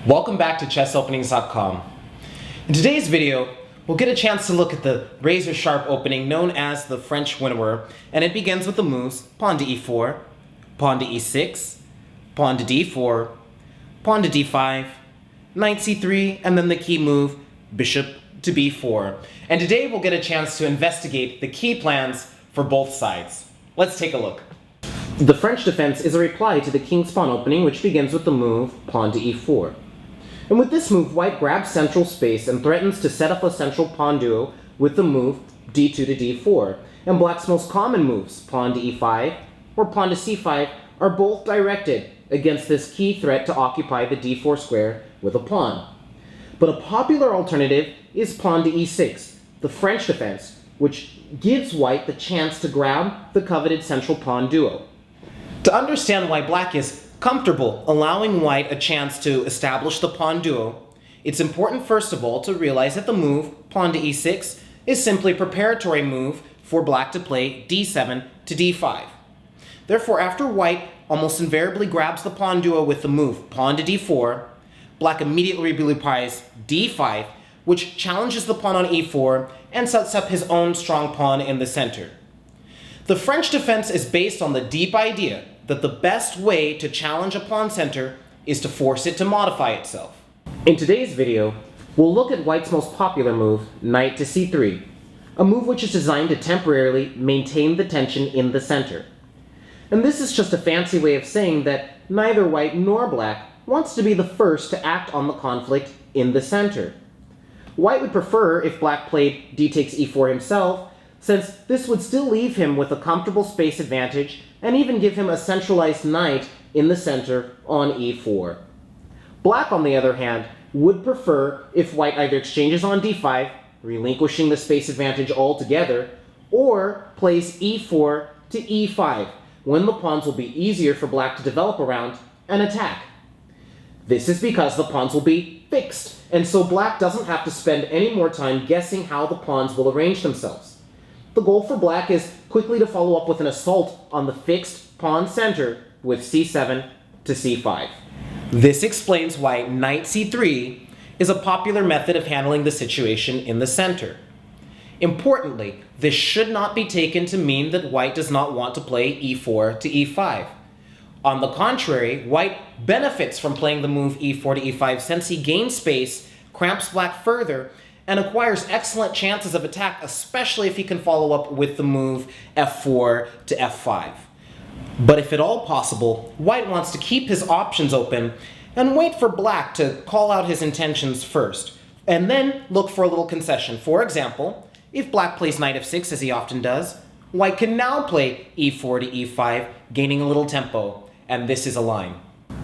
Welcome back to chessopenings.com. In today's video, we'll get a chance to look at the razor-sharp opening known as the French Winawer, and it begins with the moves pawn to e4, pawn to e6, pawn to d4, pawn to d5, knight c3, and then the key move bishop to b4. And today we'll get a chance to investigate the key plans for both sides. Let's take a look. The French defense is a reply to the king's pawn opening, which begins with the move pawn to e4. And with this move, white grabs central space and threatens to set up a central pawn duo with the move d2 to d4. And black's most common moves, pawn to e5 or pawn to c5, are both directed against this key threat to occupy the d4 square with a pawn. But a popular alternative is pawn to e6, the French defense, which gives white the chance to grab the coveted central pawn duo. To understand why black is comfortable allowing white a chance to establish the pawn duo, it's important first of all to realize that the move pawn to e6 is simply a preparatory move for black to play d7 to d5. Therefore, after white almost invariably grabs the pawn duo with the move pawn to d4, black immediately replies d5, which challenges the pawn on e4 and sets up his own strong pawn in the center. The French defense is based on the deep idea that the best way to challenge a pawn center is to force it to modify itself. In today's video, we'll look at white's most popular move, knight to c3, a move which is designed to temporarily maintain the tension in the center. And this is just a fancy way of saying that neither white nor black wants to be the first to act on the conflict in the center. White would prefer if black played d takes e4 himself, since this would still leave him with a comfortable space advantage and even give him a centralized knight in the center on e4. Black, on the other hand, would prefer if white either exchanges on d5, relinquishing the space advantage altogether, or plays e4 to e5, when the pawns will be easier for black to develop around and attack. This is because the pawns will be fixed, and so black doesn't have to spend any more time guessing how the pawns will arrange themselves. The goal for black is quickly to follow up with an assault on the fixed pawn center with c7 to c5. This explains why knight c3 is a popular method of handling the situation in the center. Importantly, this should not be taken to mean that white does not want to play e4 to e5. On the contrary, white benefits from playing the move e4 to e5 since he gains space, cramps black further, and acquires excellent chances of attack, especially if he can follow up with the move f4 to f5. But if at all possible, white wants to keep his options open and wait for black to call out his intentions first, and then look for a little concession. For example, if black plays knight f6, as he often does, white can now play e4 to e5, gaining a little tempo, and this is a line.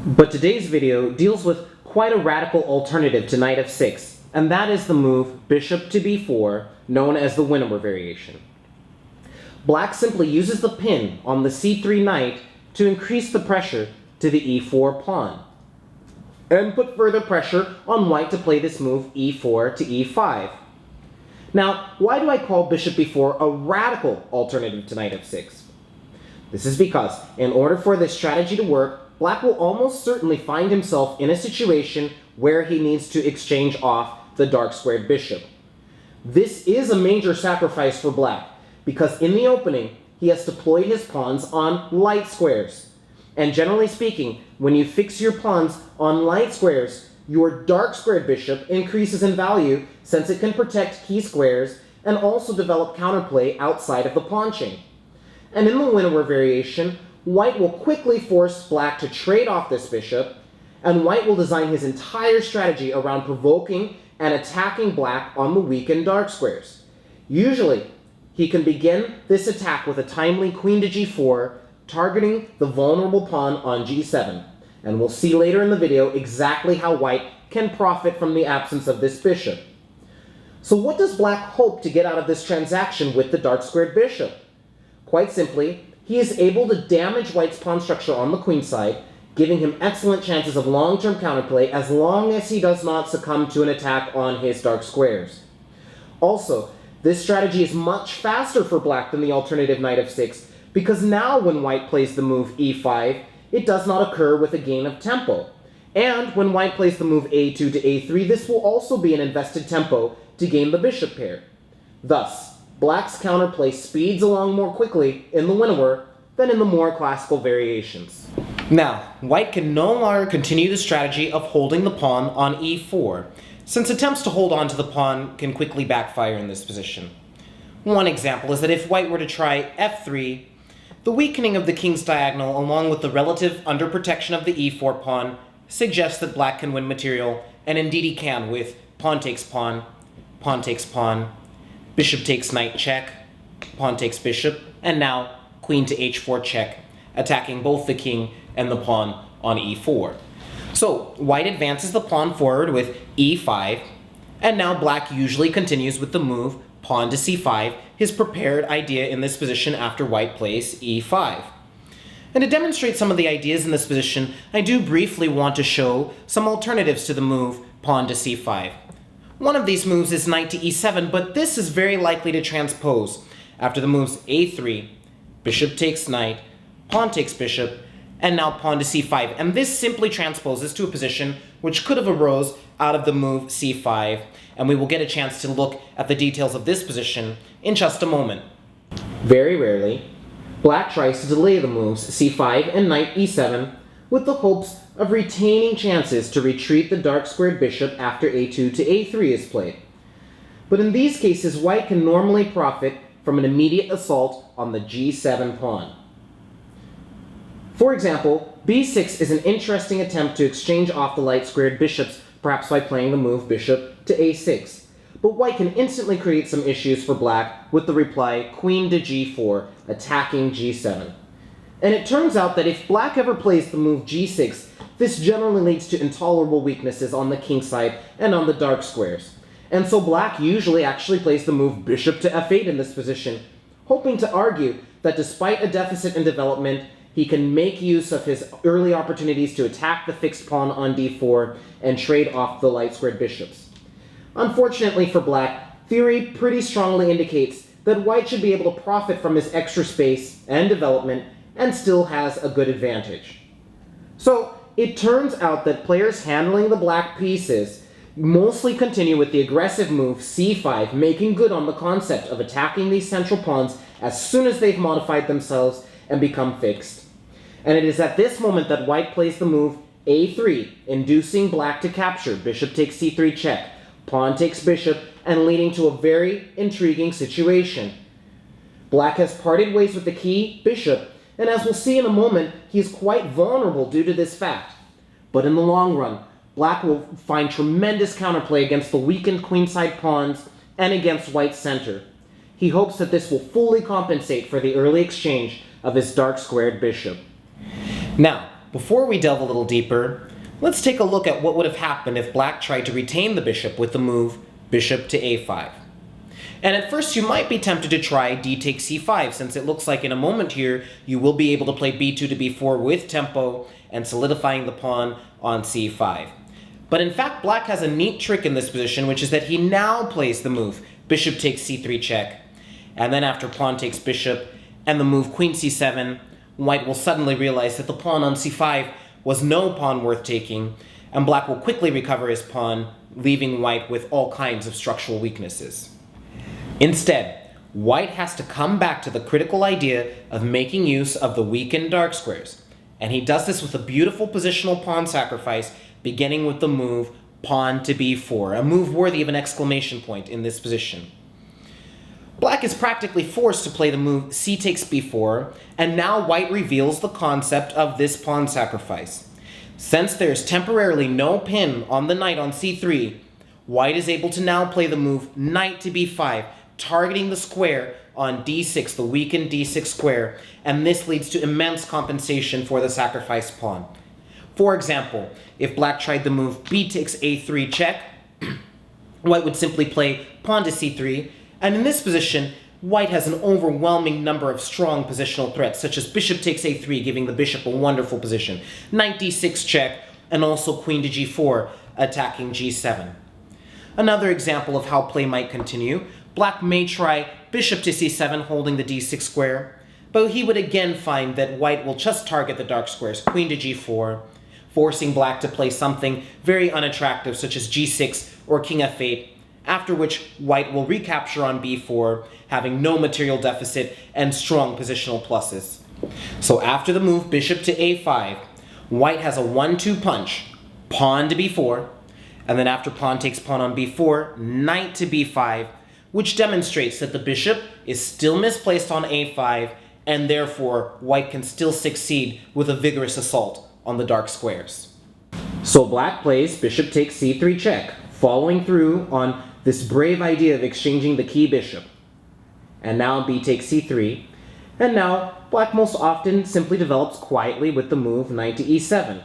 But today's video deals with quite a radical alternative to knight f6, and that is the move bishop to b4, known as the Winawer variation. Black simply uses the pin on the c3 knight to increase the pressure to the e4 pawn, and put further pressure on white to play this move e4 to e5. Now, why do I call bishop b4 a radical alternative to knight f6? This is because, in order for this strategy to work, black will almost certainly find himself in a situation where he needs to exchange off the dark squared bishop. This is a major sacrifice for black, because in the opening, he has deployed his pawns on light squares. And generally speaking, when you fix your pawns on light squares, your dark squared bishop increases in value since it can protect key squares and also develop counterplay outside of the pawn chain. And in the Winawer variation, white will quickly force black to trade off this bishop, and white will design his entire strategy around provoking and attacking black on the weakened dark squares. Usually, he can begin this attack with a timely queen to g4, targeting the vulnerable pawn on g7. And we'll see later in the video exactly how white can profit from the absence of this bishop. So what does black hope to get out of this transaction with the dark squared bishop? Quite simply, he is able to damage white's pawn structure on the queen side, giving him excellent chances of long-term counterplay as long as he does not succumb to an attack on his dark squares. Also, this strategy is much faster for black than the alternative knight f6, because now when white plays the move e5, it does not occur with a gain of tempo. And when white plays the move a2 to a3, this will also be an invested tempo to gain the bishop pair. Thus, black's counterplay speeds along more quickly in the Winawer than in the more classical variations. Now, white can no longer continue the strategy of holding the pawn on e4, since attempts to hold on to the pawn can quickly backfire in this position. One example is that if white were to try f3, the weakening of the king's diagonal along with the relative underprotection of the e4 pawn suggests that black can win material, and indeed he can with pawn takes pawn, bishop takes knight check, pawn takes bishop, and now queen to h4 check, attacking both the king and the pawn on e4. So white advances the pawn forward with e5, and now black usually continues with the move pawn to c5, his prepared idea in this position after white plays e5. And to demonstrate some of the ideas in this position, I do briefly want to show some alternatives to the move pawn to c5. One of these moves is knight to e7, but this is very likely to transpose after the moves a3, bishop takes knight, pawn takes bishop, and now pawn to c5. And this simply transposes to a position which could have arose out of the move c5, and we will get a chance to look at the details of this position in just a moment. Very rarely, black tries to delay the moves c5 and knight e7 with the hopes of retaining chances to retreat the dark squared bishop after a2 to a3 is played. But in these cases, white can normally profit from an immediate assault on the g7 pawn. For example, b6 is an interesting attempt to exchange off the light squared bishops, perhaps by playing the move bishop to a6. But white can instantly create some issues for black with the reply queen to g4, attacking g7. And it turns out that if black ever plays the move g6, this generally leads to intolerable weaknesses on the king side and on the dark squares. And so black usually actually plays the move bishop to f8 in this position, hoping to argue that despite a deficit in development, he can make use of his early opportunities to attack the fixed pawn on d4 and trade off the light squared bishops. Unfortunately for black, theory pretty strongly indicates that white should be able to profit from his extra space and development and still has a good advantage. So it turns out that players handling the black pieces mostly continue with the aggressive move c5, making good on the concept of attacking these central pawns as soon as they've modified themselves and become fixed. And it is at this moment that white plays the move a3, inducing black to capture bishop takes c3 check, pawn takes bishop, and leading to a very intriguing situation. Black has parted ways with the key bishop, and as we'll see in a moment, he is quite vulnerable due to this fact. But in the long run, black will find tremendous counterplay against the weakened queenside pawns and against white's center. He hopes that this will fully compensate for the early exchange of his dark squared bishop. Now, before we delve a little deeper, let's take a look at what would have happened if black tried to retain the bishop with the move bishop to a5. And at first you might be tempted to try d takes c5, since it looks like in a moment here you will be able to play b2 to b4 with tempo and solidifying the pawn on c5. But in fact, black has a neat trick in this position, which is that he now plays the move bishop takes c3 check, and then after pawn takes bishop and the move queen c7, white will suddenly realize that the pawn on c5 was no pawn worth taking, and black will quickly recover his pawn, leaving white with all kinds of structural weaknesses. Instead, white has to come back to the critical idea of making use of the weakened dark squares, and he does this with a beautiful positional pawn sacrifice, beginning with the move pawn to b4, a move worthy of an exclamation point in this position. Black is practically forced to play the move c takes b4, and now white reveals the concept of this pawn sacrifice. Since there's temporarily no pin on the knight on c3, white is able to now play the move knight to b5, targeting the square on d6, the weakened d6 square, and this leads to immense compensation for the sacrificed pawn. For example, if black tried the move b takes a3 check, white would simply play pawn to c3, and in this position, white has an overwhelming number of strong positional threats, such as bishop takes a3, giving the bishop a wonderful position, knight d6 check, and also queen to g4, attacking g7. Another example of how play might continue, black may try bishop to c7, holding the d6 square, but he would again find that white will just target the dark squares, queen to g4, forcing black to play something very unattractive such as g6 or king f8, after which white will recapture on b4, having no material deficit and strong positional pluses. So after the move bishop to a5, white has a 1-2 punch, pawn to b4, and then after pawn takes pawn on b4, knight to b5, which demonstrates that the bishop is still misplaced on a5, and therefore white can still succeed with a vigorous assault on the dark squares. So black plays bishop takes c3 check, following through on this brave idea of exchanging the key bishop. And now b takes c3, and now black most often simply develops quietly with the move knight to e7.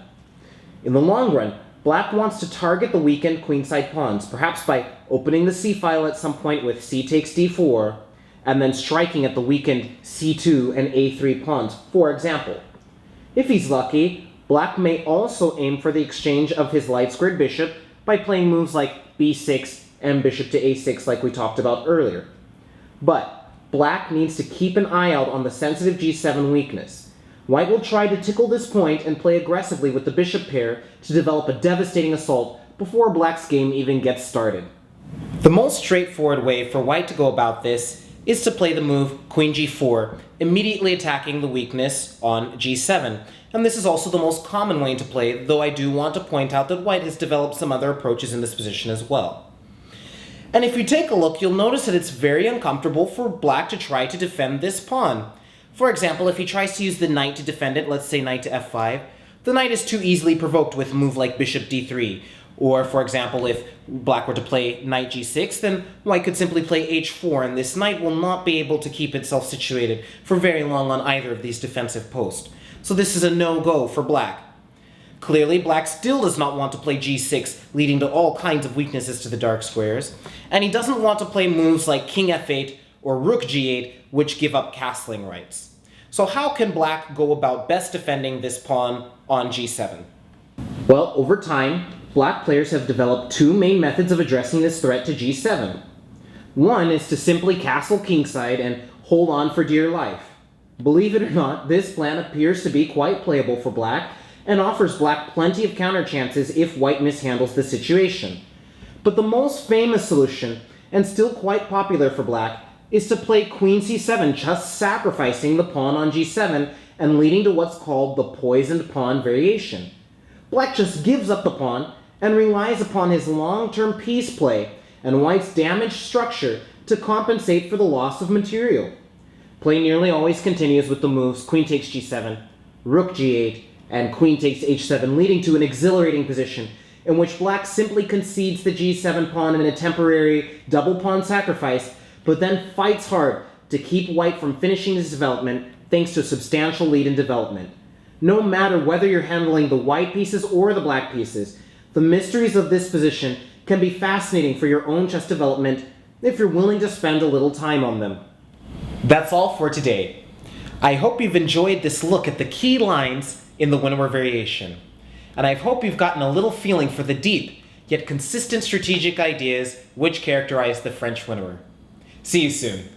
In the long run, black wants to target the weakened queenside pawns, perhaps by opening the c file at some point with c takes d4, and then striking at the weakened c2 and a3 pawns, for example. If he's lucky, black may also aim for the exchange of his light-squared bishop by playing moves like b6 and bishop to a6 like we talked about earlier. But black needs to keep an eye out on the sensitive g7 weakness. White will try to tickle this point and play aggressively with the bishop pair to develop a devastating assault before black's game even gets started. The most straightforward way for white to go about this is to play the move queen g4, immediately attacking the weakness on g7. And this is also the most common way to play, though I do want to point out that white has developed some other approaches in this position as well. And if you take a look, you'll notice that it's very uncomfortable for black to try to defend this pawn. For example, if he tries to use the knight to defend it, let's say knight to f5, the knight is too easily provoked with a move like bishop d3. Or, for example, if black were to play knight g6, then white could simply play h4, and this knight will not be able to keep itself situated for very long on either of these defensive posts. So this is a no-go for black. Clearly, black still does not want to play g6, leading to all kinds of weaknesses to the dark squares, and he doesn't want to play moves like king f8 or rook g8, which give up castling rights. So how can black go about best defending this pawn on g7? Well, over time, black players have developed two main methods of addressing this threat to g7. One is to simply castle kingside and hold on for dear life. Believe it or not, this plan appears to be quite playable for black and offers black plenty of counter chances if white mishandles the situation. But the most famous solution, and still quite popular for black, is to play queen c7, just sacrificing the pawn on g7 and leading to what's called the poisoned pawn variation. Black just gives up the pawn and relies upon his long-term piece play and white's damaged structure to compensate for the loss of material. Play nearly always continues with the moves queen takes g7, rook g8, and queen takes h7, leading to an exhilarating position in which black simply concedes the g7 pawn in a temporary double pawn sacrifice, but then fights hard to keep white from finishing his development thanks to a substantial lead in development. No matter whether you're handling the white pieces or the black pieces, the mysteries of this position can be fascinating for your own chess development if you're willing to spend a little time on them. That's all for today. I hope you've enjoyed this look at the key lines in the Winawer variation, and I hope you've gotten a little feeling for the deep yet consistent strategic ideas which characterize the French Winawer. See you soon.